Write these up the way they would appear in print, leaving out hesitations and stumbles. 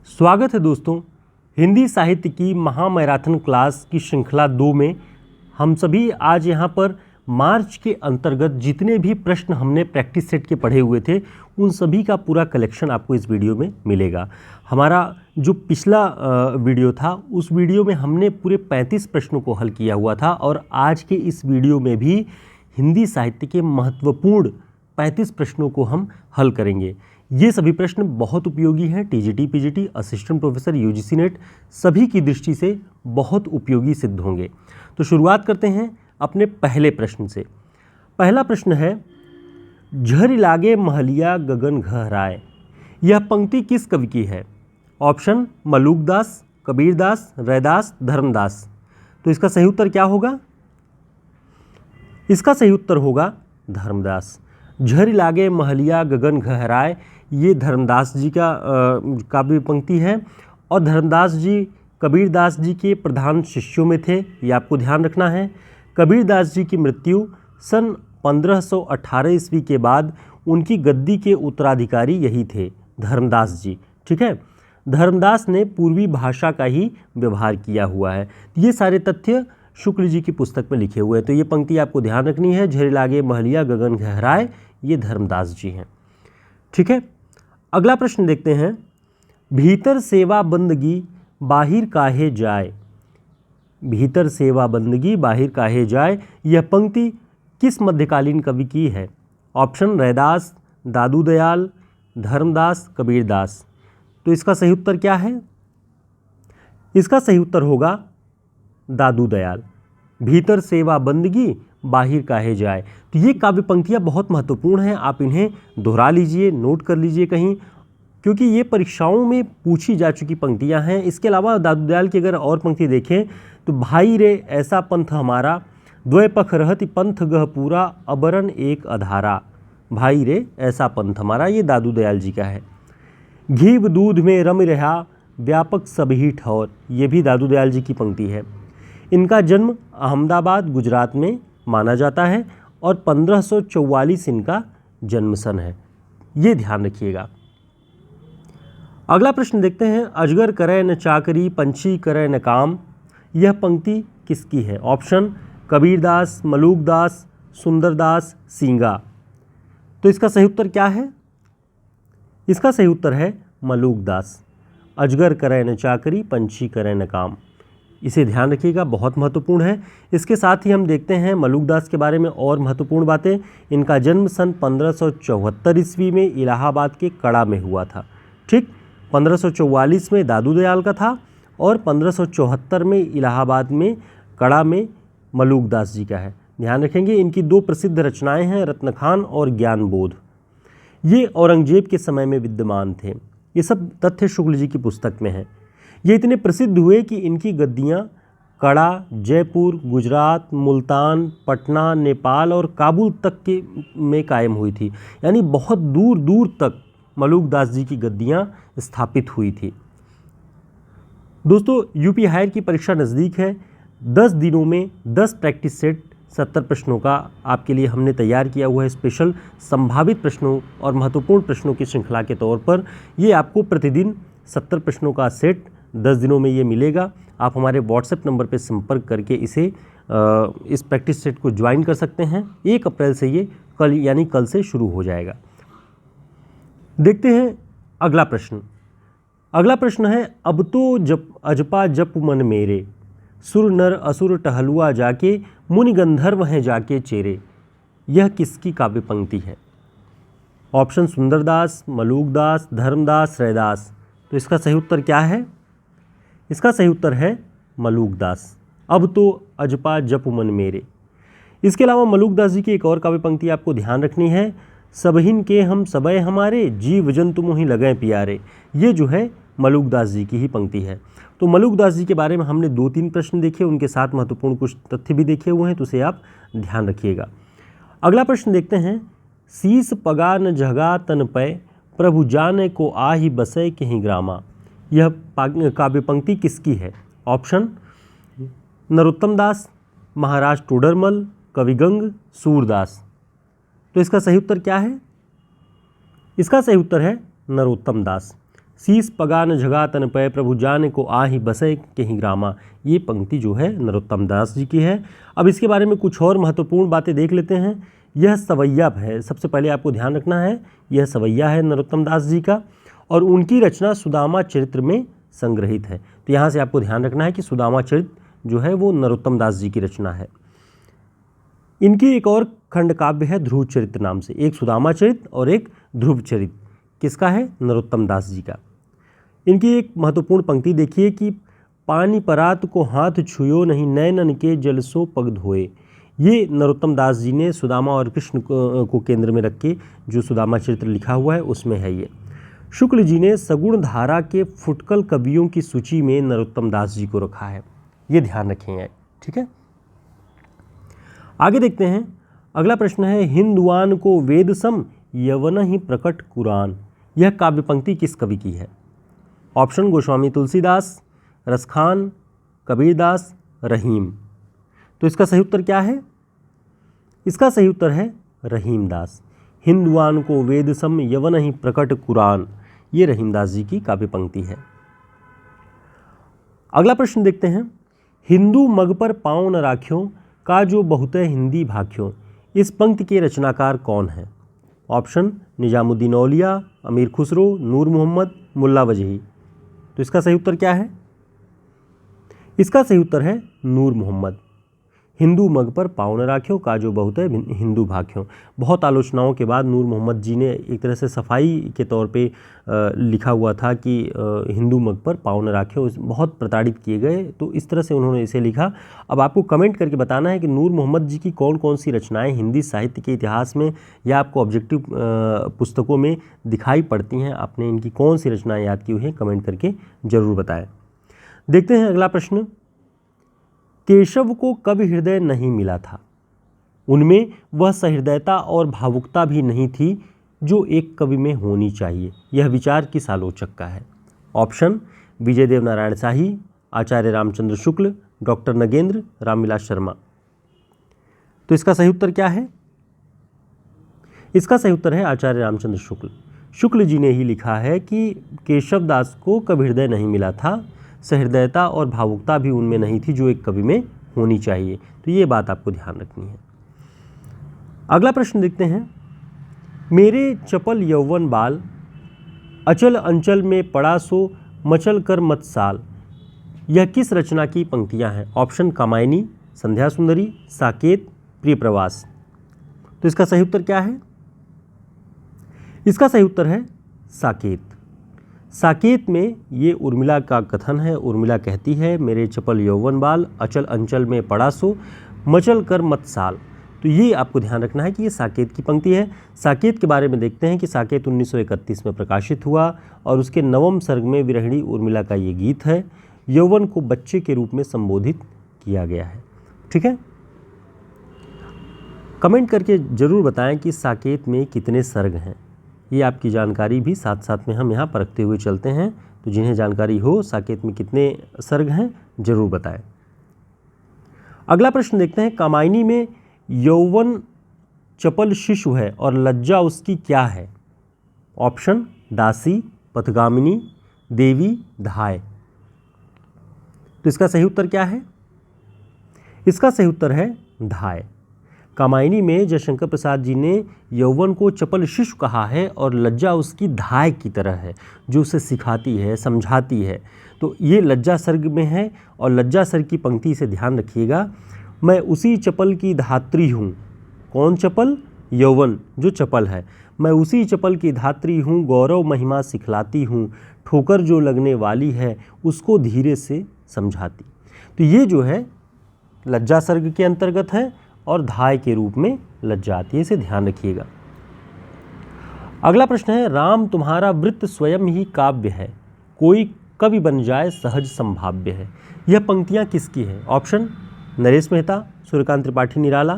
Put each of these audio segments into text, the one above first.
स्वागत है दोस्तों। हिंदी साहित्य की महामैराथन क्लास की श्रृंखला 2 में हम सभी आज यहाँ पर मार्च के अंतर्गत जितने भी प्रश्न हमने प्रैक्टिस सेट के पढ़े हुए थे उन सभी का पूरा कलेक्शन आपको इस वीडियो में मिलेगा। हमारा जो पिछला वीडियो था उस वीडियो में हमने पूरे 35 प्रश्नों को हल किया हुआ था और आज के इस वीडियो में भी हिंदी साहित्य के महत्वपूर्ण 35 प्रश्नों को हम हल करेंगे। ये सभी प्रश्न बहुत उपयोगी हैं। TGT, PGT, assistant professor, UGC net सभी की दृष्टि से बहुत उपयोगी सिद्ध होंगे। तो शुरुआत करते हैं अपने पहले प्रश्न से। पहला प्रश्न है, झरि लागे महलिया गगन गहराए, यह पंक्ति किस कवि की है? ऑप्शन मलूकदास, कबीरदास, रैदास, धर्मदास। तो इसका सही उत्तर क्या होगा? इसका सही उत्तर होगा धर्मदास। झरि लागे महलिया गगन गहराए ये धर्मदास जी का काव्य पंक्ति है और धर्मदास जी कबीरदास जी के प्रधान शिष्यों में थे, ये आपको ध्यान रखना है। कबीरदास जी की मृत्यु सन 1518 ईस्वी के बाद उनकी गद्दी के उत्तराधिकारी यही थे, धर्मदास जी। ठीक है, धर्मदास ने पूर्वी भाषा का ही व्यवहार किया हुआ है। ये सारे तथ्य शुक्ल जी की पुस्तक में लिखे हुए हैं। तो ये पंक्ति आपको ध्यान रखनी है, झरि लागे महलिया गगन गहराए, ये धर्मदास जी हैं। ठीक है, अगला प्रश्न देखते हैं। भीतर सेवा बंदगी बाहिर काहे जाए, भीतर सेवा बंदगी बाहिर काहे जाए, यह पंक्ति किस मध्यकालीन कवि की है? ऑप्शन रैदास, दादू दयाल, धर्मदास, कबीरदास। तो इसका सही उत्तर क्या है? इसका सही उत्तर होगा दादू दयाल। भीतर सेवा बंदगी बाहिर काहे जाए। तो ये काव्य पंक्तियाँ बहुत महत्वपूर्ण हैं, आप इन्हें दोहरा लीजिए, नोट कर लीजिए कहीं, क्योंकि ये परीक्षाओं में पूछी जा चुकी पंक्तियाँ हैं। इसके अलावा दादू दयाल की अगर और पंक्ति देखें तो भाई रे ऐसा पंथ हमारा, द्वय पख रहति पंथ गह पूरा, अबरन एक अधारा। भाई रे ऐसा पंथ हमारा, ये दादू दयाल जी का है। घीव दूध में रम रहा व्यापक सबही ठौर, ये भी दादू दयाल जी की पंक्ति है। इनका जन्म अहमदाबाद गुजरात में माना जाता है और 1544 इनका जन्म सन है, ये ध्यान रखिएगा। अगला प्रश्न देखते हैं। अजगर करे न चाकरी पंछी करे न काम, यह पंक्ति किसकी है? ऑप्शन कबीरदास, मलूकदास, सुंदरदास, सींगा। तो इसका सही उत्तर क्या है? इसका सही उत्तर है मलूकदास। अजगर करे न चाकरी पंछी करे न काम, इसे ध्यान रखिएगा, बहुत महत्वपूर्ण है। इसके साथ ही हम देखते हैं मलूकदास के बारे में और महत्वपूर्ण बातें। इनका जन्म सन 1574 ईस्वी में इलाहाबाद के कड़ा में हुआ था। ठीक, 1544 में दादू दयाल का था और 1574 में इलाहाबाद में कड़ा में मलूकदास जी का है। ध्यान रखेंगे, इनकी दो प्रसिद्ध रचनाएं हैं, रत्नखान और ज्ञानबोध। ये औरंगजेब के समय में विद्यमान थे। ये सब तथ्य शुक्ल जी की पुस्तक में है। ये इतने प्रसिद्ध हुए कि इनकी गद्दियाँ कड़ा, जयपुर, गुजरात, मुल्तान, पटना, नेपाल और काबुल तक के में कायम हुई थी। यानी बहुत दूर दूर तक मलूकदास जी की गद्दियाँ स्थापित हुई थी। दोस्तों, यूपी हायर की परीक्षा नज़दीक है। 10 दिनों में 10 प्रैक्टिस सेट 70 प्रश्नों का आपके लिए हमने तैयार किया हुआ है। स्पेशल संभावित प्रश्नों और महत्वपूर्ण प्रश्नों की श्रृंखला के तौर पर ये आपको प्रतिदिन 70 प्रश्नों का सेट 10 दिनों में ये मिलेगा। आप हमारे व्हाट्सएप नंबर पर संपर्क करके इस प्रैक्टिस सेट को ज्वाइन कर सकते हैं। 1 अप्रैल से ये कल से शुरू हो जाएगा। देखते हैं अगला प्रश्न। अगला प्रश्न है, अब तो जप अजपा जप मन मेरे, सुर नर असुर टहलुआ जाके, मुनि गंधर्व हैं जाके चेरे, यह किसकी काव्य पंक्ति है? ऑप्शन सुंदरदास, मलूकदास, धर्मदास, रैदास। तो इसका सही उत्तर क्या है? इसका सही उत्तर है मलूकदास। अब तो अजपा जप मन मेरे। इसके अलावा मलूकदास जी की एक और काव्य पंक्ति आपको ध्यान रखनी है, सबहिन के हम सबय हमारे, जीव जंतु मोहि लगें प्यारे। ये जो है मलूकदास जी की ही पंक्ति है। तो मलूकदास जी के बारे में हमने 2-3 प्रश्न देखे, उनके साथ महत्वपूर्ण कुछ तथ्य भी देखे हुए हैं, तो उसे आप ध्यान रखिएगा। अगला प्रश्न देखते हैं। शीस पगा न जगा तन पै, प्रभु जाने को आहि बसै कहीं ग्रामा, यह काव्य पंक्ति किसकी है? ऑप्शन नरोत्तम दास, महाराज टोडरमल, कविगंग, सूरदास। तो इसका सही उत्तर क्या है? इसका सही उत्तर है नरोत्तम दास। शीस पगा न झगा तन पै प्रभु जाने को आहि बसै कहीं ग्रामा। ये पंक्ति जो है नरोत्तम दास जी की है। अब इसके बारे में कुछ और महत्वपूर्ण बातें देख लेते हैं। यह सवैया है, सबसे पहले आपको ध्यान रखना है, यह सवैया है नरोत्तम दास जी का, और उनकी रचना सुदामा चरित्र में संग्रहित है। तो यहाँ से आपको ध्यान रखना है कि सुदामा चरित्र जो है वो नरोत्तम दास जी की रचना है। इनकी एक और खंड काव्य है ध्रुव चरित्र नाम से, एक सुदामा चरित्र और एक ध्रुव चरित्र। किसका है? नरोत्तम दास जी का। इनकी एक महत्वपूर्ण पंक्ति देखिए कि पानी परात को हाथ छुयो नहीं नैनन के जल सो पग धोए। ये नरोत्तम दास जी ने सुदामा और कृष्ण को केंद्र में रख के जो सुदामा चरित्र लिखा हुआ है उसमें है ये। शुक्ल जी ने सगुण धारा के फुटकल कवियों की सूची में नरोत्तम दास जी को रखा है, ये ध्यान रखेंगे। ठीक है, आगे देखते हैं। अगला प्रश्न है हिंदुआन को वेद सम यवन ही प्रकट कुरान। यह काव्य पंक्ति किस कवि की है? ऑप्शन गोस्वामी तुलसीदास, रसखान, कबीरदास, रहीम। तो इसका सही उत्तर क्या है? इसका सही उत्तर है रहीमदास। हिंदुआन को वेद सम यवन ही प्रकट कुरान, ये रहीमदास जी की काव्य पंक्ति है। अगला प्रश्न देखते हैं। हिंदू मग पर पाँव न राख्यों का जो बहुत हिंदी भाख्यों। इस पंक्ति के रचनाकार कौन है? ऑप्शन निजामुद्दीन औलिया, अमीर खुसरो, नूर मोहम्मद, मुल्ला वजही। तो इसका सही उत्तर क्या है? इसका सही उत्तर है नूर मोहम्मद। हिंदू मग पर पाँव न राख्यों का जो बहुत है हिंदू भाख्यों। बहुत आलोचनाओं के बाद नूर मोहम्मद जी ने एक तरह से सफाई के तौर पे लिखा हुआ था कि हिंदू मग पर पाँव न राख्यों, बहुत प्रताड़ित किए गए, तो इस तरह से उन्होंने इसे लिखा। अब आपको कमेंट करके बताना है कि नूर मोहम्मद जी की कौन कौन सी रचनाएं हिंदी साहित्य के इतिहास में या आपको ऑब्जेक्टिव पुस्तकों में दिखाई पड़ती हैं। आपने इनकी कौन सी रचनाएँ याद की हुई हैं, कमेंट करके ज़रूर बताएँ। देखते हैं अगला प्रश्न। केशव को कवि हृदय नहीं मिला था, उनमें वह सहृदयता और भावुकता भी नहीं थी जो एक कवि में होनी चाहिए। यह विचार किस आलोचक का है? ऑप्शन विजय देव नारायण शाही, आचार्य रामचंद्र शुक्ल, डॉक्टर नगेंद्र, रामविलास शर्मा। तो इसका सही उत्तर क्या है? इसका सही उत्तर है आचार्य रामचंद्र शुक्ल। शुक्ल जी ने ही लिखा है कि केशव दास को कवि हृदय नहीं मिला था, सहृदयता और भावुकता भी उनमें नहीं थी जो एक कवि में होनी चाहिए। तो ये बात आपको ध्यान रखनी है। अगला प्रश्न देखते हैं। मेरे चपल यौवन बाल अचल अंचल में पड़ा सो मचल कर मत साल। यह किस रचना की पंक्तियां हैं? ऑप्शन कामायनी, संध्या सुंदरी, साकेत, प्रिय प्रवास। तो इसका सही उत्तर क्या है? इसका सही उत्तर है साकेत। साकेत में ये उर्मिला का कथन है। उर्मिला कहती है मेरे चपल यौवन बाल अचल अंचल में पड़ा सो मचल कर मत साल। तो ये आपको ध्यान रखना है कि ये साकेत की पंक्ति है। साकेत के बारे में देखते हैं कि साकेत 1931 में प्रकाशित हुआ और उसके 9वें सर्ग में विरहिणी उर्मिला का ये गीत है। यौवन को बच्चे के रूप में संबोधित किया गया है। ठीक है, कमेंट करके जरूर बताएं कि साकेत में कितने सर्ग हैं। ये आपकी जानकारी भी साथ साथ में हम यहाँ परखते हुए चलते हैं। तो जिन्हें जानकारी हो साकेत में कितने सर्ग हैं जरूर बताएं। अगला प्रश्न देखते हैं। कामायनी में यौवन चपल शिशु है और लज्जा उसकी क्या है? ऑप्शन दासी, पथगामिनी, देवी, धाय। तो इसका सही उत्तर क्या है? इसका सही उत्तर है धाय। कामायनी में जयशंकर प्रसाद जी ने यौवन को चपल शिशु कहा है और लज्जा उसकी धाय की तरह है जो उसे सिखाती है, समझाती है। तो ये लज्जा सर्ग में है और लज्जा सर्ग की पंक्ति से ध्यान रखिएगा। मैं उसी चपल की धात्री हूँ। कौन चपल? यौवन जो चपल है। मैं उसी चपल की धात्री हूँ, गौरव महिमा सिखलाती हूँ, ठोकर जो लगने वाली है उसको धीरे से समझाती। तो ये जो है लज्जा सर्ग के अंतर्गत है और धाय के रूप में लज्जा आती है, इसे ध्यान रखिएगा। अगला प्रश्न है। राम तुम्हारा वृत्त स्वयं ही काव्य है, कोई कवि बन जाए सहज संभाव्य है। यह पंक्तियां किसकी हैं? ऑप्शन नरेश मेहता, सूर्यकांत त्रिपाठी निराला,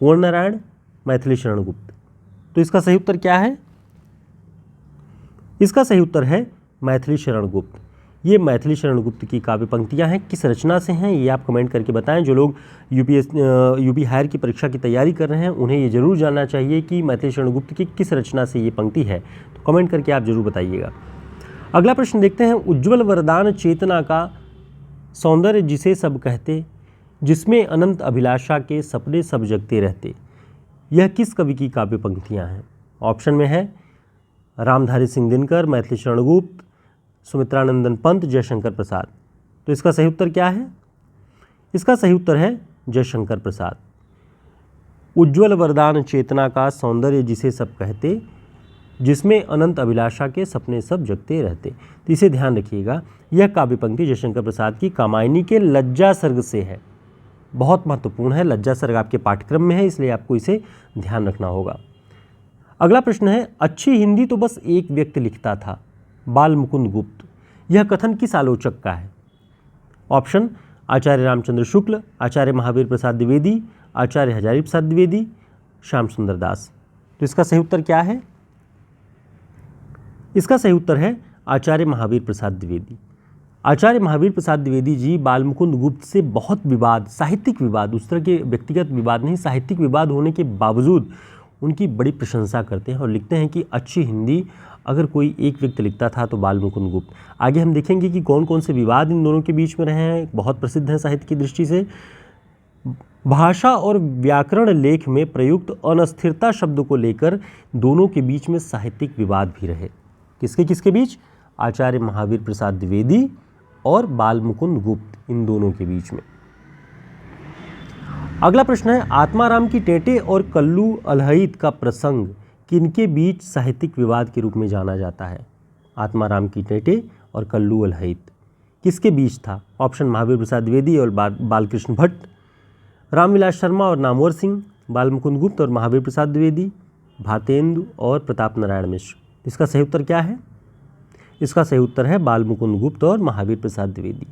कुंवर नारायण, मैथिली शरण गुप्त। तो इसका सही उत्तर क्या है? इसका सही उत्तर है मैथिली शरण गुप्त। ये मैथिली शरण गुप्त की काव्य पंक्तियां हैं। किस रचना से हैं ये आप कमेंट करके बताएं। जो लोग यूपी हायर की परीक्षा की तैयारी कर रहे हैं उन्हें ये जरूर जानना चाहिए कि मैथिली शरण गुप्त की किस रचना से ये पंक्ति है। तो कमेंट करके आप जरूर बताइएगा। अगला प्रश्न देखते हैं, उज्ज्वल वरदान चेतना का सौंदर्य जिसे सब कहते, जिसमें अनंत अभिलाषा के सपने सब जगते रहते, यह किस कवि की काव्य पंक्तियाँ हैं? ऑप्शन में है रामधारी सिंह दिनकर, मैथिली शरण गुप्त, सुमित्रानंदन पंत, जयशंकर प्रसाद। तो इसका सही उत्तर क्या है? इसका सही उत्तर है जयशंकर प्रसाद। उज्ज्वल वरदान चेतना का सौंदर्य जिसे सब कहते, जिसमें अनंत अभिलाषा के सपने सब जगते रहते। तो इसे ध्यान रखिएगा, यह काव्य पंक्ति जयशंकर प्रसाद की कामायनी के लज्जा सर्ग से है। बहुत महत्वपूर्ण है, लज्जा सर्ग आपके पाठ्यक्रम में है, इसलिए आपको इसे ध्यान रखना होगा। अगला प्रश्न है, अच्छी हिंदी तो बस एक व्यक्ति लिखता था, बाल मुकुंद गुप्त। यह कथन किस आलोचक का है? ऑप्शन आचार्य रामचंद्र शुक्ल, आचार्य महावीर प्रसाद द्विवेदी, आचार्य हजारी प्रसाद द्विवेदी, श्याम सुंदर दास। तो इसका सही उत्तर क्या है? इसका सही उत्तर है आचार्य महावीर प्रसाद द्विवेदी। आचार्य महावीर प्रसाद द्विवेदी जी बाल मुकुंद गुप्त से बहुत विवाद, साहित्यिक विवाद, उस तरह के व्यक्तिगत विवाद नहीं, साहित्यिक विवाद होने के बावजूद उनकी बड़ी प्रशंसा करते हैं और लिखते हैं कि अच्छी हिंदी अगर कोई एक व्यक्ति लिखता था तो बाल मुकुंद गुप्त। आगे हम देखेंगे कि कौन कौन से विवाद इन दोनों के बीच में रहे हैं, बहुत प्रसिद्ध हैं साहित्य की दृष्टि से। भाषा और व्याकरण लेख में प्रयुक्त अनस्थिरता शब्द को लेकर दोनों के बीच में साहित्यिक विवाद भी रहे। किसके किसके बीच? आचार्य महावीर प्रसाद द्विवेदी और बाल मुकुंद गुप्त, इन दोनों के बीच में। अगला प्रश्न है, आत्माराम की टेटे और कल्लू अलहैत का प्रसंग किनके बीच साहित्यिक विवाद के रूप में जाना जाता है? आत्माराम की टेटे और कल्लू अलहैत किसके बीच था? ऑप्शन महावीर प्रसाद द्विवेदी और बालकृष्ण भट्ट, रामविलास शर्मा और नामवर सिंह, बाल मुकुंद गुप्त और महावीर प्रसाद द्विवेदी, भातेंदु और प्रताप नारायण मिश्र। इसका सही उत्तर क्या है? इसका सही उत्तर है बाल मुकुंद गुप्त और महावीर प्रसाद द्विवेदी।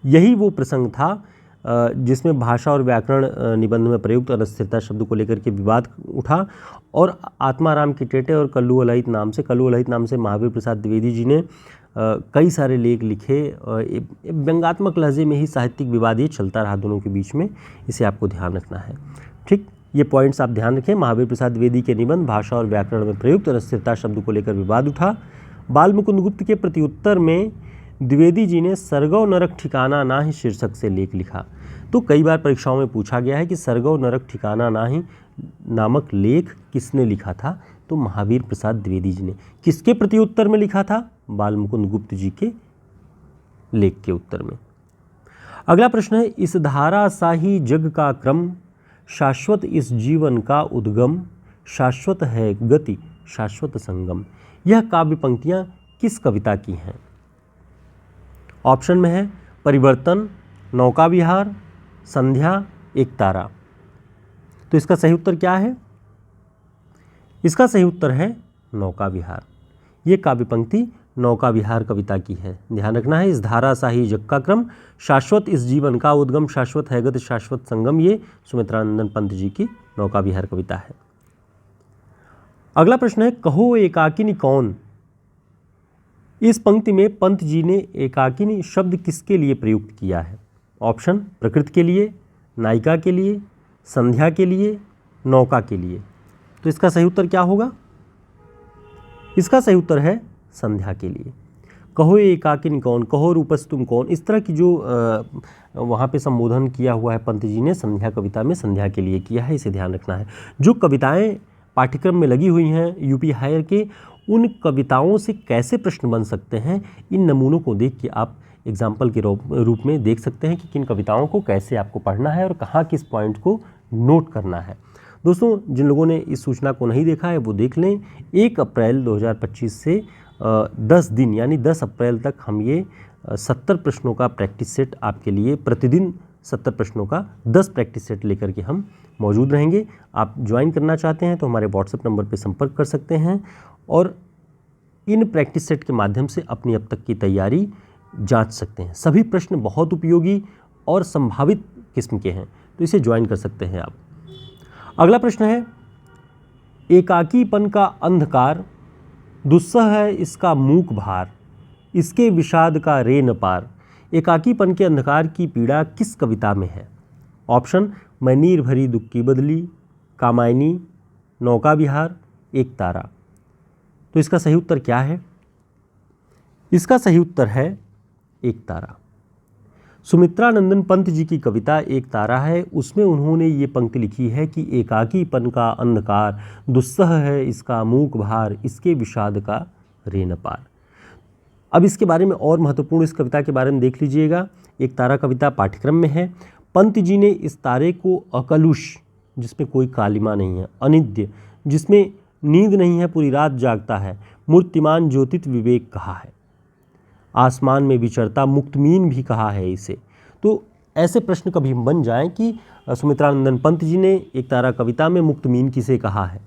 यही वो प्रसंग था जिसमें भाषा और व्याकरण निबंध में प्रयुक्त अनस्थिरता शब्द को लेकर के विवाद उठा और आत्माराम की टेटे और कल्लू अलहैत नाम से महावीर प्रसाद द्विवेदी जी ने कई सारे लेख लिखे। व्यंग्यात्मक लहजे में ही साहित्यिक विवाद ये चलता रहा दोनों के बीच में, इसे आपको ध्यान रखना है। ठीक, ये पॉइंट्स आप ध्यान रखें। महावीर प्रसाद द्विवेदी के निबंध भाषा और व्याकरण में प्रयुक्त अनस्थिरता शब्द को लेकर विवाद उठा। बाल मुकुंद गुप्त के प्रत्युत्तर में द्विवेदी जी ने सरगव नरक ठिकाना ना ही शीर्षक से लेख लिखा। तो कई बार परीक्षाओं में पूछा गया है कि सरगव नरक ठिकाना ना ही नामक लेख किसने लिखा था? तो महावीर प्रसाद द्विवेदी जी ने। किसके प्रत्युत्तर में लिखा था? बाल मुकुंद गुप्त जी के लेख के उत्तर में। अगला प्रश्न है, इस धारा सा ही जग का क्रम, शाश्वत इस जीवन का उद्गम, शाश्वत है गति शाश्वत संगम। यह काव्य पंक्तियां किस कविता की हैं? ऑप्शन में है परिवर्तन, नौका विहार, संध्या, एक तारा। तो इसका सही उत्तर क्या है? इसका सही उत्तर है नौका विहार। ये काव्य पंक्ति नौका विहार कविता की है। ध्यान रखना है, इस धारा सा ही जग का क्रम, शाश्वत इस जीवन का उद्गम, शाश्वत है गति शाश्वत संगम, ये सुमित्रानंदन पंत जी की नौका विहार कविता है। अगला प्रश्न है, कहो एकाकिनी कौन। इस पंक्ति में पंत जी ने एकाकिनी शब्द किसके लिए प्रयुक्त किया है? ऑप्शन प्रकृति के लिए, नायिका के लिए, संध्या के लिए, नौका के लिए। तो इसका सही उत्तर क्या होगा? इसका सही उत्तर है संध्या के लिए। कहो एकाकिनी कौन, कहो रूपस तुम कौन, इस तरह की जो वहाँ पे संबोधन किया हुआ है पंत जी ने संध्या कविता में, संध्या के लिए किया है, इसे ध्यान रखना है। जो कविताएं पाठ्यक्रम में लगी हुई हैं यूपी हायर के, उन कविताओं से कैसे प्रश्न बन सकते हैं, इन नमूनों को देख के आप एग्जाम्पल के रूप में देख सकते हैं कि किन कविताओं को कैसे आपको पढ़ना है और कहाँ किस पॉइंट को नोट करना है। दोस्तों, जिन लोगों ने इस सूचना को नहीं देखा है वो देख लें। 1 अप्रैल 2025 से 10 दिन यानी 10 अप्रैल तक हम ये 70 प्रश्नों का प्रैक्टिस सेट आपके लिए, प्रतिदिन 70 प्रश्नों का 10 प्रैक्टिस सेट लेकर के हम मौजूद रहेंगे। आप ज्वाइन करना चाहते हैं तो हमारे व्हाट्सएप नंबर पर संपर्क कर सकते हैं और इन प्रैक्टिस सेट के माध्यम से अपनी अब तक की तैयारी जांच सकते हैं। सभी प्रश्न बहुत उपयोगी और संभावित किस्म के हैं, तो इसे ज्वाइन कर सकते हैं आप। अगला प्रश्न है, एकाकीपन का अंधकार, दुस्सह है इसका मूक भार, इसके विषाद का रे न पार। एकाकीपन के अंधकार की पीड़ा किस कविता में है? ऑप्शन मैं नीर भरी दुख की बदली, कामायनी, नौका विहार, एक तारा। तो इसका सही उत्तर क्या है? इसका सही उत्तर है एक तारा। सुमित्रानंदन पंत जी की कविता एक तारा है, उसमें उन्होंने ये पंक्ति लिखी है कि एकाकीपन का अंधकार दुस्सह है इसका मूक भार, इसके विषाद का रे न पार। अब इसके बारे में और महत्वपूर्ण इस कविता के बारे में देख लीजिएगा। एक तारा कविता पाठ्यक्रम में है। पंत जी ने इस तारे को अकलुष, जिसमें कोई कालिमा नहीं है, अनिद्य, जिसमें नींद नहीं है, पूरी रात जागता है, मूर्तिमान ज्योतित विवेक कहा है, आसमान में विचरता मुक्तमीन भी कहा है इसे। तो ऐसे प्रश्न कभी बन जाएं कि सुमित्रानंदन पंत जी ने एक तारा कविता में मुक्तमीन किसे कहा है,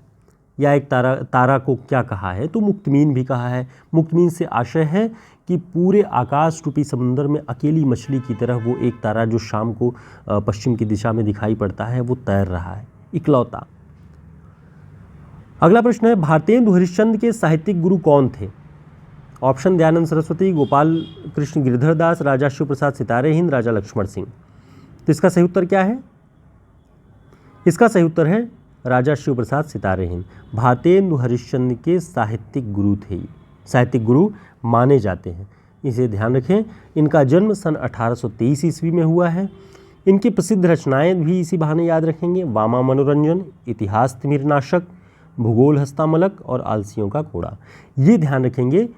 या एक तारा को क्या कहा है, तो मुक्तमीन भी कहा है। मुक्तमीन से आशय है कि पूरे आकाश रूपी समुद्र में अकेली मछली की तरह वो एक तारा जो शाम को पश्चिम की दिशा में दिखाई पड़ता है, वो तैर रहा है, इकलौता। अगला प्रश्न है, भारतेंदु हरिश्चंद्र के साहित्यिक गुरु कौन थे? ऑप्शन दयानंद सरस्वती, गोपाल कृष्ण गिरधर दास, राजा शिव प्रसाद सितारे हिंद, राजा लक्ष्मण सिंह। तो इसका सही उत्तर क्या है? इसका सही उत्तर है राजा शिव प्रसाद सितारे हिंद। भारतेंदु हरिश्चंद्र के साहित्यिक गुरु थे, साहित्यिक गुरु माने जाते हैं, इसे ध्यान रखें। इनका जन्म सन 1823 ईस्वी में हुआ है। इनकी प्रसिद्ध रचनाएं भी इसी बहाने याद रखेंगे। वामा मनोरंजन, इतिहास तिमिरनाशक, भूगोल हस्तामलक और आलसियों का कोड़ा। ये ध्यान रखेंगे,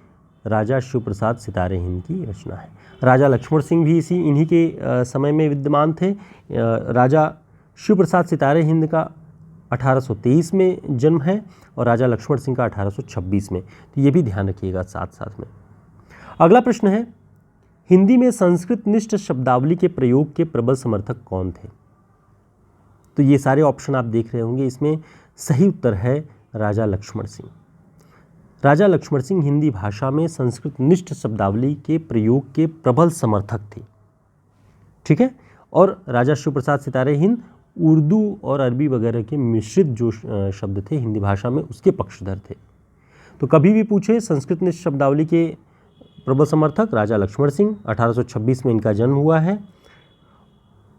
राजा शिव प्रसाद सितारे हिंद की रचना है। राजा लक्ष्मण सिंह भी इन्हीं के समय में विद्यमान थे। राजा शिव प्रसाद सितारे हिंद का 1823 में जन्म है और राजा लक्ष्मण सिंह का 1826 में। तो ये भी ध्यान रखिएगा साथ साथ में। अगला प्रश्न है, हिंदी में संस्कृत निष्ठ शब्दावली के प्रयोग के प्रबल समर्थक कौन थे? तो ये सारे ऑप्शन आप देख रहे होंगे, इसमें सही उत्तर है राजा लक्ष्मण सिंह। राजा लक्ष्मण सिंह हिंदी भाषा में संस्कृत निष्ठ शब्दावली के प्रयोग के प्रबल समर्थक थे, ठीक है। और राजा शिव प्रसाद सितारे हिंद उर्दू और अरबी वगैरह के मिश्रित जो शब्द थे हिंदी भाषा में, उसके पक्षधर थे। तो कभी भी पूछे संस्कृत निष्ठ शब्दावली के प्रबल समर्थक राजा लक्ष्मण सिंह, 1826 में इनका जन्म हुआ है।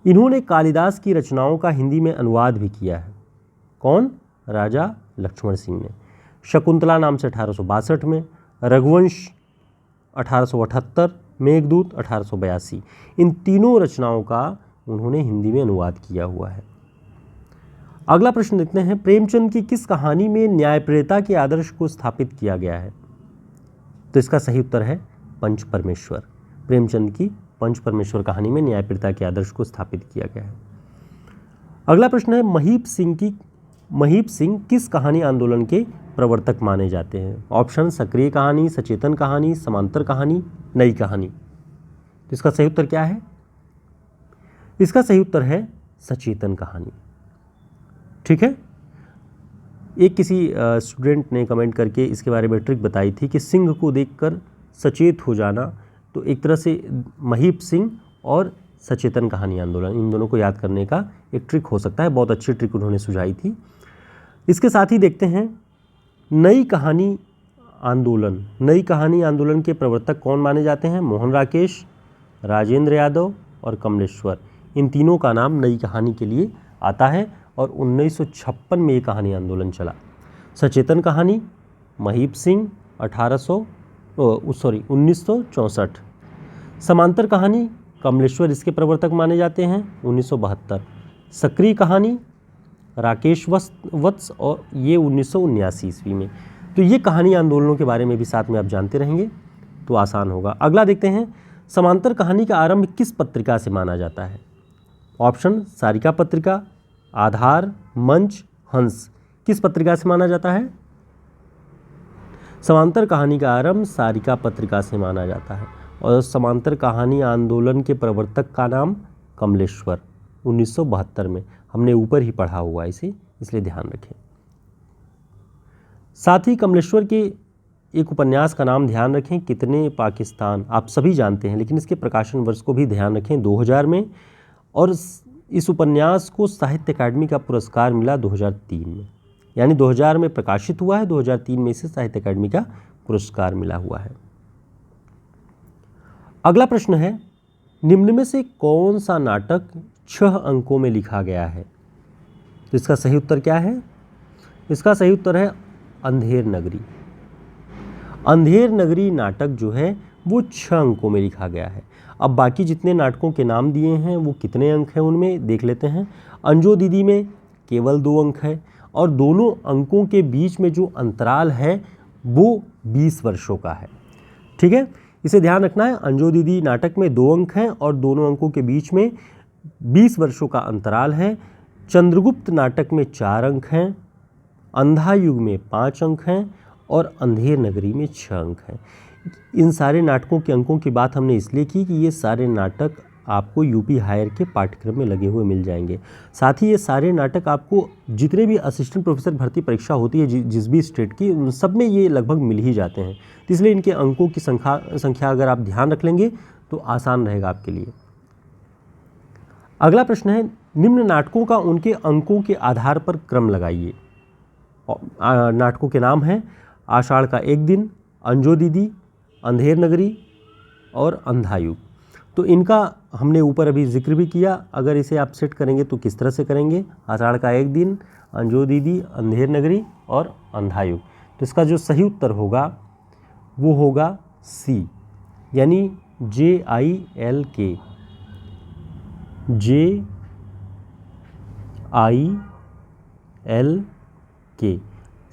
इन्होंने कालिदास की रचनाओं का हिंदी में अनुवाद भी किया है। कौन? राजा लक्ष्मण सिंह ने। शकुंतला नाम से 1862 में, रघुवंश 1878, मेघदूत 1882, इन तीनों रचनाओं का उन्होंने हिंदी में अनुवाद किया हुआ है। अगला प्रश्न देखते हैं, प्रेमचंद की किस कहानी में न्यायप्रियता के आदर्श को स्थापित किया गया है? तो इसका सही उत्तर है पंच परमेश्वर। प्रेमचंद की पंच परमेश्वर कहानी में न्यायप्रियता के आदर्श को स्थापित किया गया है। अगला प्रश्न है, महीप सिंह किस कहानी आंदोलन के प्रवर्तक माने जाते हैं? ऑप्शन सक्रिय कहानी, सचेतन कहानी, समांतर कहानी, नई कहानी। तो इसका सही उत्तर क्या है? इसका सही उत्तर है सचेतन कहानी, ठीक है। एक किसी स्टूडेंट ने कमेंट करके इसके बारे में ट्रिक बताई थी कि सिंह को देखकर सचेत हो जाना, तो एक तरह से महीप सिंह और सचेतन कहानी आंदोलन, इन दोनों को याद करने का एक ट्रिक हो सकता है। बहुत अच्छी ट्रिक उन्होंने सुझाई थी। इसके साथ ही देखते हैं नई कहानी आंदोलन। नई कहानी आंदोलन के प्रवर्तक कौन माने जाते हैं? मोहन राकेश, राजेंद्र यादव और कमलेश्वर। इन तीनों का नाम नई कहानी के लिए आता है और 1956 में ये कहानी आंदोलन चला। सचेतन कहानी महीप सिंह 1964। समांतर कहानी कमलेश्वर इसके प्रवर्तक माने जाते हैं 1972। सक्रिय कहानी राकेश वत्स और ये 1979 ईस्वी में। तो ये कहानी आंदोलनों के बारे में भी साथ में आप जानते रहेंगे तो आसान होगा। अगला देखते हैं, समांतर कहानी का आरंभ किस पत्रिका से माना जाता है? ऑप्शन सारिका पत्रिका, आधार, मंच, हंस। किस पत्रिका से माना जाता है? समांतर कहानी का आरंभ सारिका पत्रिका से माना जाता है और समांतर कहानी आंदोलन के प्रवर्तक का नाम कमलेश्वर, 1972 में। हमने ऊपर ही पढ़ा हुआ है इसे, इसलिए ध्यान रखें। साथ ही कमलेश्वर के एक उपन्यास का नाम ध्यान रखें, कितने पाकिस्तान। आप सभी जानते हैं, लेकिन इसके प्रकाशन वर्ष को भी ध्यान रखें, 2000 में। और इस उपन्यास को साहित्य अकादमी का पुरस्कार मिला 2003 में, यानी 2000 में प्रकाशित हुआ है, 2003 में इसे साहित्य अकादमी का पुरस्कार मिला हुआ है। अगला प्रश्न है, निम्न में से कौन सा नाटक 6 अंकों में लिखा गया है? तो इसका सही उत्तर क्या है? इसका सही उत्तर है अंधेर नगरी। अंधेर नगरी नाटक जो है वो 6 अंकों में लिखा गया है। अब बाकी जितने नाटकों के नाम दिए हैं वो कितने अंक हैं उनमें देख लेते हैं। अंजो दीदी में केवल 2 अंक है और दोनों अंकों के बीच में जो अंतराल है वो 20 वर्षों का है। ठीक है, इसे ध्यान रखना है। अंजो दीदी नाटक में 2 अंक हैं और दोनों अंकों के बीच में 20 वर्षों का अंतराल है। चंद्रगुप्त नाटक में 4 अंक हैं, अंधा युग में 5 अंक हैं और अंधेर नगरी में 6 अंक हैं। इन सारे नाटकों के अंकों की बात हमने इसलिए की कि ये सारे नाटक आपको यूपी हायर के पाठ्यक्रम में लगे हुए मिल जाएंगे। साथ ही ये सारे नाटक आपको जितने भी असिस्टेंट प्रोफेसर भर्ती परीक्षा होती है जिस भी स्टेट की, उन सब में ये लगभग मिल ही जाते हैं। तो इसलिए इनके अंकों की संख्या अगर आप ध्यान रख लेंगे तो आसान रहेगा आपके लिए। अगला प्रश्न है, निम्न नाटकों का उनके अंकों के आधार पर क्रम लगाइए। नाटकों के नाम हैं आषाढ़ का एक दिन, अंजो दीदी, अंधेर नगरी और अंधा युग। तो इनका हमने ऊपर अभी जिक्र भी किया। अगर इसे आप सेट करेंगे तो किस तरह से करेंगे? आषाढ़ का एक दिन, अंजो दीदी, अंधेर नगरी और अंधा युग। तो इसका जो सही उत्तर होगा वो होगा सी, यानी JILK, JILK।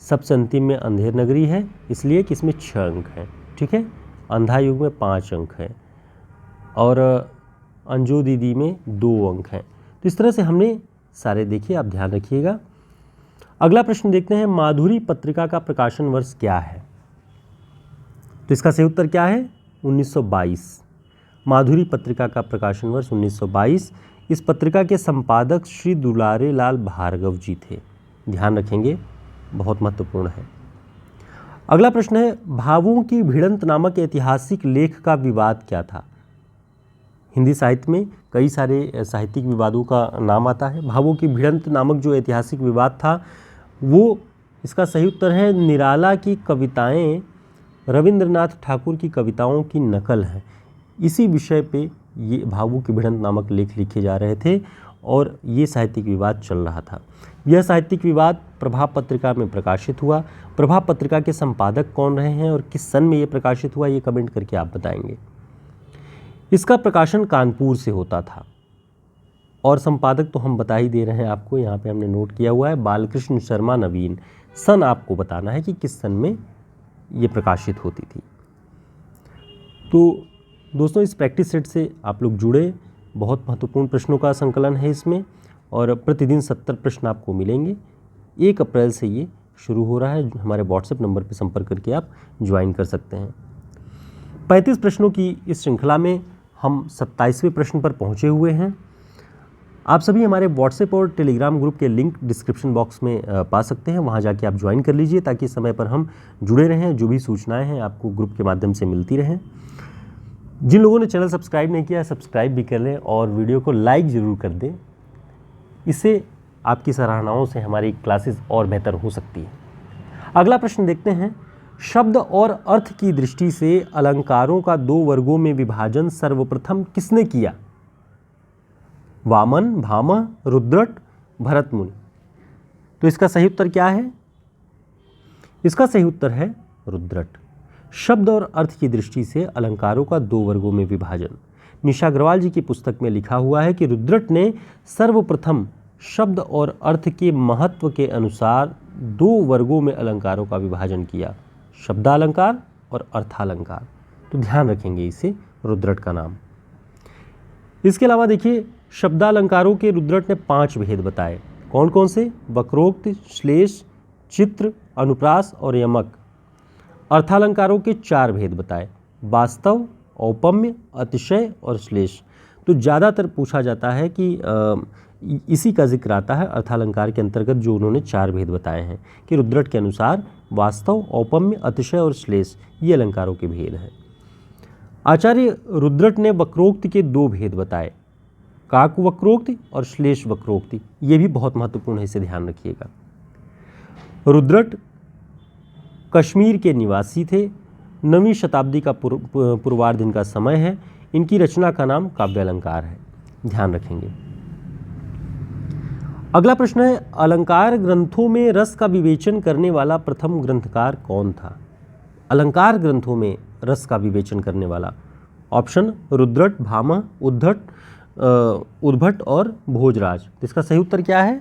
सबसे अंतिम में अंधेर नगरी है इसलिए कि इसमें 6 अंक हैं। ठीक है, अंधा युग में 5 अंक हैं और अंजो दीदी में 2 अंक हैं। तो इस तरह से हमने सारे देखिए, आप ध्यान रखिएगा। अगला प्रश्न देखते हैं, माधुरी पत्रिका का प्रकाशन वर्ष क्या है? तो इसका सही उत्तर क्या है? 1922। माधुरी पत्रिका का प्रकाशन वर्ष 1922। इस पत्रिका के संपादक श्री दुलारे लाल भार्गव जी थे। ध्यान रखेंगे, बहुत महत्वपूर्ण है। अगला प्रश्न है, भावों की भिड़ंत नामक ऐतिहासिक लेख का विवाद क्या था? हिंदी साहित्य में कई सारे साहित्यिक विवादों का नाम आता है। भावों की भिड़ंत नामक जो ऐतिहासिक विवाद था वो, इसका सही उत्तर है, निराला की कविताएं रविंद्रनाथ ठाकुर की कविताओं की नकल हैं। इसी विषय पे ये भावों की भिड़ंत नामक लेख लिखे जा रहे थे और ये साहित्यिक विवाद चल रहा था। यह साहित्यिक विवाद प्रभा पत्रिका में प्रकाशित हुआ। प्रभा पत्रिका के संपादक कौन रहे हैं और किस सन में ये प्रकाशित हुआ, ये कमेंट करके आप बताएंगे। इसका प्रकाशन कानपुर से होता था और संपादक तो हम बता ही दे रहे हैं आपको, यहाँ पे हमने नोट किया हुआ है, बालकृष्ण शर्मा नवीन। सन आपको बताना है कि किस सन में ये प्रकाशित होती थी। तो दोस्तों, इस प्रैक्टिस सेट से आप लोग जुड़े। बहुत महत्वपूर्ण प्रश्नों का संकलन है इसमें और प्रतिदिन 70 प्रश्न आपको मिलेंगे। 1 अप्रैल से ये शुरू हो रहा है। हमारे व्हाट्सएप नंबर पर संपर्क करके आप ज्वाइन कर सकते हैं। 35 प्रश्नों की इस श्रृंखला में हम 27वें प्रश्न पर पहुंचे हुए हैं। आप सभी हमारे व्हाट्सएप और टेलीग्राम ग्रुप के लिंक डिस्क्रिप्शन बॉक्स में पा सकते हैं। वहां जाके आप ज्वाइन कर लीजिए ताकि समय पर हम जुड़े रहें। जो भी सूचनाएं हैं आपको ग्रुप के माध्यम से मिलती रहें। जिन लोगों ने चैनल सब्सक्राइब नहीं किया है, सब्सक्राइब भी कर लें और वीडियो को लाइक ज़रूर कर दें। इससे आपकी सराहनाओं से हमारी क्लासेस और बेहतर हो सकती है। अगला प्रश्न देखते हैं, शब्द और अर्थ की दृष्टि से अलंकारों का 2 वर्गों में विभाजन सर्वप्रथम किसने किया? वामन, भामह, रुद्रट, भरतमुनि। तो इसका सही उत्तर क्या है? इसका सही उत्तर है रुद्रट। शब्द और अर्थ की दृष्टि से अलंकारों का 2 वर्गों में विभाजन। निशा अग्रवाल जी की पुस्तक में लिखा हुआ है कि रुद्रट ने सर्वप्रथम शब्द और अर्थ के महत्व के अनुसार 2 वर्गों में अलंकारों का विभाजन किया, शब्दालंकार और अर्थालंकार। तो ध्यान रखेंगे इसे, रुद्रट का नाम। इसके अलावा देखिए, शब्दालंकारों के रुद्रट ने 5 भेद बताए। कौन कौन से? वक्रोक्त, श्लेष, चित्र, अनुप्रास और यमक। अर्थालंकारों के 4 भेद बताए, वास्तव, औपम्य, अतिशय और श्लेष। तो ज़्यादातर पूछा जाता है कि इसी का जिक्र आता है अर्थालंकार के अंतर्गत, जो उन्होंने 4 भेद बताए हैं कि रुद्रट के अनुसार वास्तव, औपम्य, अतिशय और श्लेष ये अलंकारों के भेद हैं। आचार्य रुद्रट ने वक्रोक्ति के 2 भेद बताए, काक वक्रोक्ति और श्लेष वक्रोक्ति। ये भी बहुत महत्वपूर्ण है, इसे ध्यान रखिएगा। रुद्रट कश्मीर के निवासी थे। 9वीं शताब्दी का पूर्वार्ध इनका समय है। इनकी रचना का नाम काव्यालंकार है। ध्यान रखेंगे। अगला प्रश्न है, अलंकार ग्रंथों में रस का विवेचन करने वाला प्रथम ग्रंथकार कौन था? अलंकार ग्रंथों में रस का विवेचन करने वाला? ऑप्शन रुद्रट, भामह, उद्भट और भोजराज। तो इसका सही उत्तर क्या है?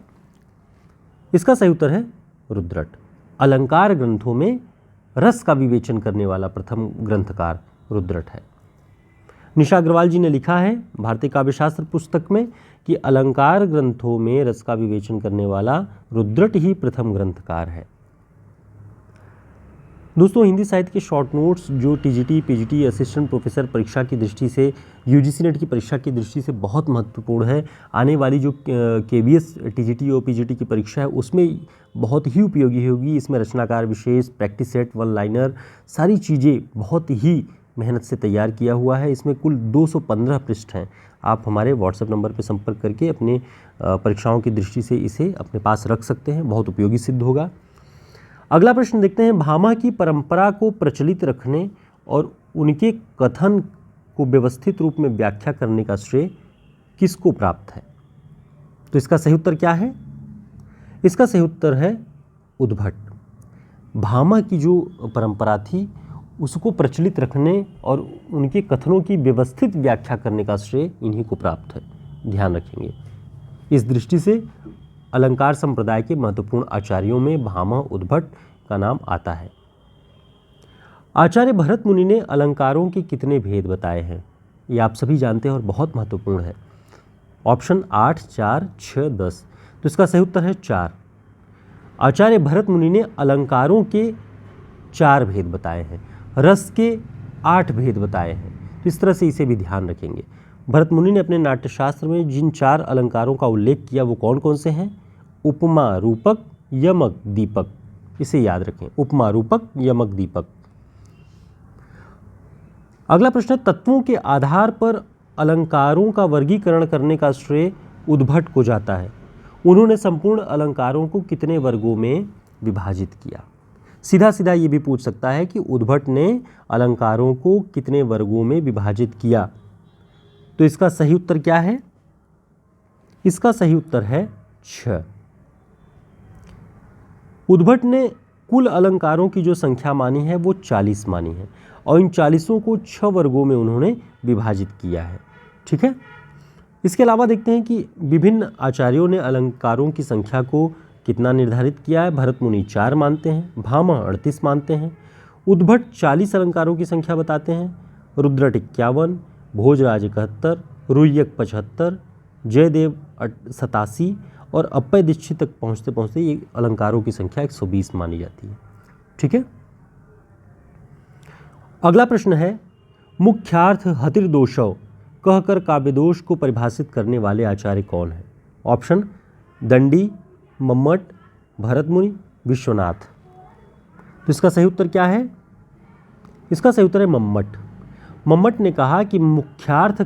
इसका सही उत्तर है रुद्रट। अलंकार ग्रंथों में रस का विवेचन करने वाला प्रथम ग्रंथकार रुद्रट है। निशा अग्रवाल जी ने लिखा है भारतीय काव्यशास्त्र पुस्तक में कि अलंकार ग्रंथों में रस का विवेचन करने वाला रुद्रट ही प्रथम ग्रंथकार है। दोस्तों, हिंदी साहित्य के शॉर्ट नोट्स जो टीजीटी, पीजीटी, असिस्टेंट प्रोफेसर परीक्षा की दृष्टि से, यूजीसी नेट की परीक्षा की दृष्टि से बहुत महत्वपूर्ण है। आने वाली जो केवीएस, टीजीटी और पीजीटी की परीक्षा है उसमें बहुत ही उपयोगी होगी। इसमें रचनाकार विशेष, प्रैक्टिस सेट, वन लाइनर, सारी चीज़ें बहुत ही मेहनत से तैयार किया हुआ है। इसमें कुल 215 पृष्ठ हैं। आप हमारे व्हाट्सएप नंबर पर संपर्क करके अपने परीक्षाओं की दृष्टि से इसे अपने पास रख सकते हैं, बहुत उपयोगी सिद्ध होगा। अगला प्रश्न देखते हैं, भामह की परंपरा को प्रचलित रखने और उनके कथन को व्यवस्थित रूप में व्याख्या करने का श्रेय किसको प्राप्त है? तो इसका सही उत्तर क्या है? इसका सही उत्तर है उद्भट। भामह की जो परंपरा थी उसको प्रचलित रखने और उनके कथनों की व्यवस्थित व्याख्या करने का श्रेय इन्हीं को प्राप्त है, ध्यान रखेंगे। इस दृष्टि से अलंकार संप्रदाय के महत्वपूर्ण आचार्यों में भामह, उद्भट का नाम आता है। आचार्य भरत मुनि ने अलंकारों के कितने भेद बताए हैं? ये आप सभी जानते हैं और बहुत महत्वपूर्ण है। ऑप्शन 8, 4, 6, 10। तो इसका सही उत्तर है 4। आचार्य भरत मुनि ने अलंकारों के 4 भेद बताए हैं, रस के 8 भेद बताए हैं। तो इस तरह से इसे भी ध्यान रखेंगे। भरत मुनि ने अपने नाट्यशास्त्र में जिन 4 अलंकारों का उल्लेख किया वो कौन कौन से हैं? उपमा, रूपक, यमक, दीपक। इसे याद रखें, उपमा, रूपक, यमक, दीपक। अगला प्रश्न, तत्वों के आधार पर अलंकारों का वर्गीकरण करने का श्रेय उद्भट को जाता है। उन्होंने संपूर्ण अलंकारों को कितने वर्गों में विभाजित किया? सीधा सीधा ये भी पूछ सकता है कि उद्भट ने अलंकारों को कितने वर्गों में विभाजित किया। तो इसका सही उत्तर क्या है? इसका सही उत्तर है 6। उद्भट ने कुल अलंकारों की जो संख्या मानी है वो 40 मानी है और इन 40 को 6 वर्गों में उन्होंने विभाजित किया है। ठीक है, इसके अलावा देखते हैं कि विभिन्न आचार्यों ने अलंकारों की संख्या को कितना निर्धारित किया है। भरत मुनि 4 मानते हैं, भामह 38 मानते हैं, उद्भट 40 अलंकारों की संख्या बताते हैं, रुद्रट 51, भोजराज 71, रुय्यक 75, जयदेव 87 और अप्पय दीक्षित तक पहुँचते पहुँचते ये अलंकारों की संख्या 120 मानी जाती है। ठीक है, अगला प्रश्न है, मुख्यार्थ हतिर्दोषौ कहकर काव्यदोष को परिभाषित करने वाले आचार्य कौन है? ऑप्शन दंडी, मम्मट, भरत मुनि, विश्वनाथ। तो इसका सही उत्तर क्या है? इसका सही उत्तर है मम्मट। मम्मट ने कहा कि मुख्यार्थ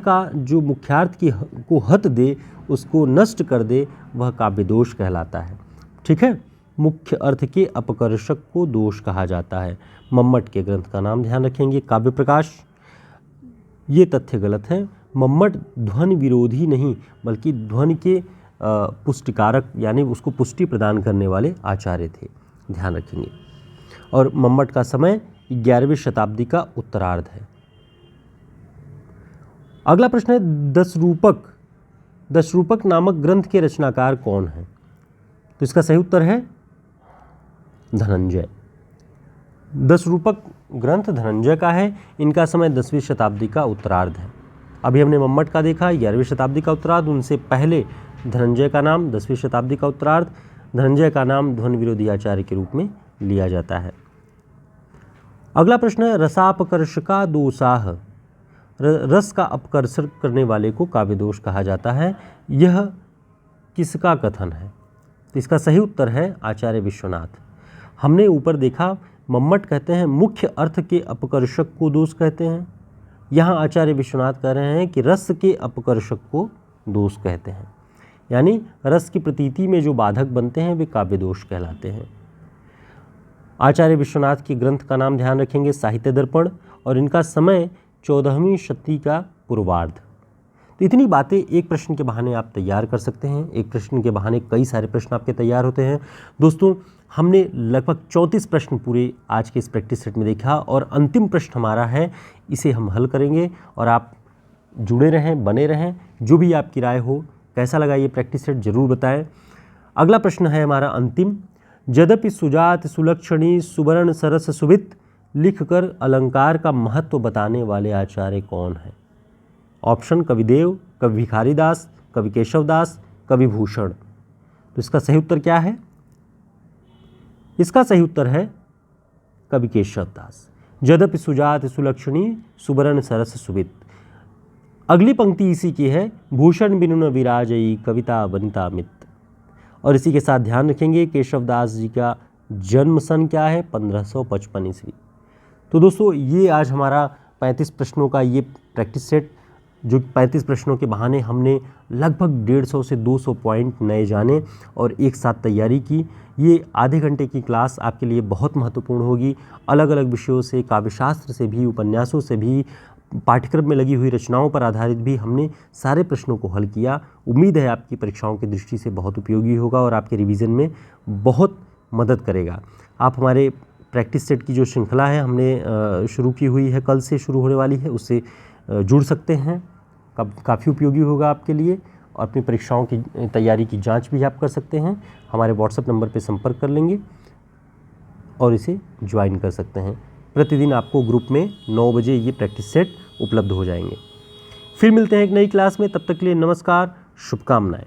को हत दे, उसको नष्ट कर दे, वह काव्यदोष कहलाता है। ठीक है, मुख्य अर्थ के अपकर्षक को दोष कहा जाता है। मम्मट के ग्रंथ का नाम ध्यान रखेंगे, काव्य प्रकाश। ये तथ्य गलत है। मम्मट ध्वनि विरोधी नहीं बल्कि ध्वनि के पुष्टिकारक यानी उसको पुष्टि प्रदान करने वाले आचार्य थे, ध्यान रखेंगे। और मम्मट का समय 11वीं शताब्दी का उत्तरार्ध है। अगला प्रश्न है, दशरूपक नामक ग्रंथ के रचनाकार कौन है? तो इसका सही उत्तर है धनंजय। दशरूपक ग्रंथ धनंजय का है। इनका समय 10वीं शताब्दी का उत्तरार्ध है। अभी हमने मम्मट का देखा 11वीं शताब्दी का उत्तरार्ध, उनसे पहले धनंजय का नाम 10वीं शताब्दी का उत्तरार्ध। धनंजय का नाम ध्वनि विरोधी आचार्य के रूप में लिया जाता है। अगला प्रश्न है, रसापकर्षका दोषाः, रस का अपकर्षण करने वाले को काव्यदोष कहा जाता है। यह किसका कथन है? तो इसका सही उत्तर है आचार्य विश्वनाथ। हमने ऊपर देखा मम्मट कहते हैं मुख्य अर्थ के अपकर्षक को दोष कहते हैं, यहाँ आचार्य विश्वनाथ कह रहे हैं कि रस के अपकर्षक को दोष कहते हैं, यानी रस की प्रतीति में जो बाधक बनते हैं वे काव्यदोष कहलाते हैं। आचार्य विश्वनाथ के ग्रंथ का नाम ध्यान रखेंगे साहित्य दर्पण, और इनका समय 14वीं शती का पूर्वार्ध। तो इतनी बातें एक प्रश्न के बहाने आप तैयार कर सकते हैं। एक प्रश्न के बहाने कई सारे प्रश्न आपके तैयार होते हैं। दोस्तों, हमने लगभग 34 प्रश्न पूरे आज के इस प्रैक्टिस सेट में देखा और अंतिम प्रश्न हमारा है, इसे हम हल करेंगे और आप जुड़े रहें, बने रहें। जो भी आपकी राय हो, कैसा लगा ये प्रैक्टिस सेट ज़रूर बताएं। अगला प्रश्न है हमारा अंतिम, यद्यपि सुजात सुलक्षणी सुवर्ण सरस सुवित लिखकर अलंकार का महत्व बताने वाले आचार्य कौन है? ऑप्शन कविदेव, कवि भिखारीदास, कवि केशवदास, कवि भूषण। तो इसका सही उत्तर क्या है? इसका सही उत्तर है कवि केशवदास। यद्यपि सुजात सुलक्षणी सुवर्ण सरस सुवित। अगली पंक्ति इसी की है, भूषण बिनु न विराजई कविता वनिता मित। और इसी के साथ ध्यान रखेंगे केशवदास जी का जन्म सन क्या है? 1555 ईस्वी। तो दोस्तों ये आज हमारा 35 प्रश्नों का ये प्रैक्टिस सेट, जो 35 प्रश्नों के बहाने हमने लगभग 150 से 200 पॉइंट नए जाने और एक साथ तैयारी की। ये आधे घंटे की क्लास आपके लिए बहुत महत्वपूर्ण होगी। अलग अलग विषयों से, काव्यशास्त्र से भी, उपन्यासों से भी, पाठ्यक्रम में लगी हुई रचनाओं पर आधारित भी हमने सारे प्रश्नों को हल किया। उम्मीद है आपकी परीक्षाओं की दृष्टि से बहुत उपयोगी होगा और आपके रिवीजन में बहुत मदद करेगा। आप हमारे प्रैक्टिस सेट की जो श्रृंखला है हमने शुरू की हुई है, कल से शुरू होने वाली है, उससे जुड़ सकते हैं। काफ़ी उपयोगी होगा आपके लिए और अपनी परीक्षाओं की तैयारी की जांच भी आप कर सकते हैं। हमारे व्हाट्सएप नंबर पर संपर्क कर लेंगे और इसे ज्वाइन कर सकते हैं। प्रतिदिन आपको ग्रुप में 9 बजे ये प्रैक्टिस सेट उपलब्ध हो जाएंगे। फिर मिलते हैं एक नई क्लास में, तब तक के लिए नमस्कार, शुभकामनाएं।